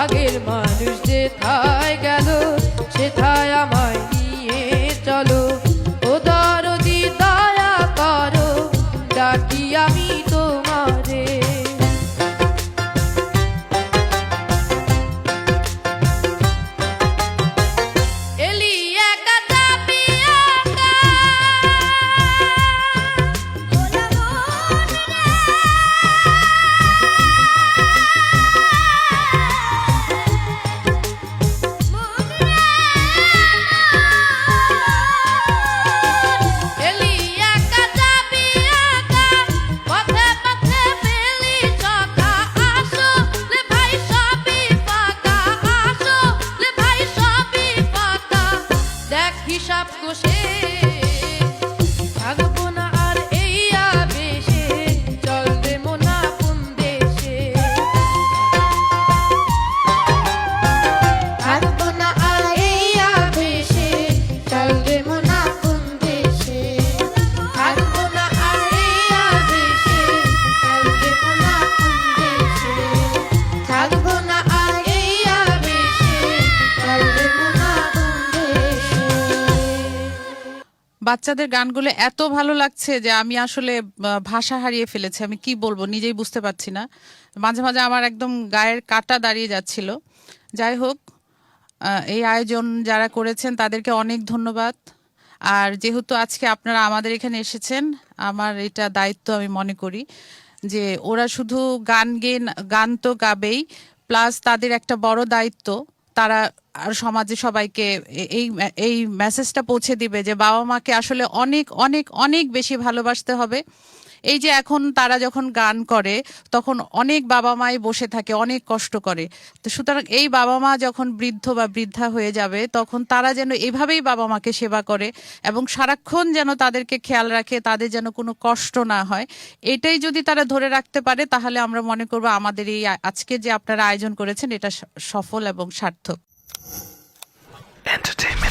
আগের মানুষ যেথায় গেল সেথায় আমায় নিয়ে চলো। ও দরদি দয়া করো ডাকি আমি তোমারে। হিসাব কষে থাকবো না আর এই আবেশে, চল রে মোনা কোন দেশে। থাকবো না আর এই আবেশে, চল রে মোনা কোন দেশে। থাকবো না আর এই আবেশে, চল রে মোনা কোন দেশে। থাকবো না আর এই আবেশে, চল রে মোনা কোন দেশে। বাচ্চাদের গানগুলো এত ভালো লাগছে যে আমি আসলে ভাষা হারিয়ে ফেলেছি। আমি কি বলবো নিজেই বুঝতে পারছি না। মাঝে মাঝে আমার একদম গায়ের কাঁটা দাঁড়িয়ে যাচ্ছিল। যাই হোক, এই আয়োজন যারা করেছেন তাদেরকে অনেক ধন্যবাদ। আর যেহেতু আজকে আপনারা আমাদের এখানে এসেছেন, আমার এটা দায়িত্ব আমি মনে করি যে ওরা শুধু গান তো গাবেই, প্লাস তাদের একটা বড় দায়িত্ব তারা আর সমাজে সবাইকে এই মেসেজটা পৌঁছে দিবে যে বাবা মাকে আসলে অনেক অনেক অনেক বেশি ভালোবাসতে হবে। এই যে এখন তারা যখন গান করে তখন অনেক বাবা মাই বসে থাকে, অনেক কষ্ট করে। তো সুতরাং এই বাবা মা যখন বৃদ্ধ বা বৃদ্ধা হয়ে যাবে তখন তারা যেন এভাবেই বাবা মাকে সেবা করে এবং সারাক্ষণ যেন তাদেরকে খেয়াল রাখে, তাদের যেন কোনো কষ্ট না হয়। এটাই যদি তারা ধরে রাখতে পারে তাহলে আমরা মনে করব আমাদের এই আজকে যে আপনারা আয়োজন করেছেন এটা সফল এবং সার্থক। Entertainment.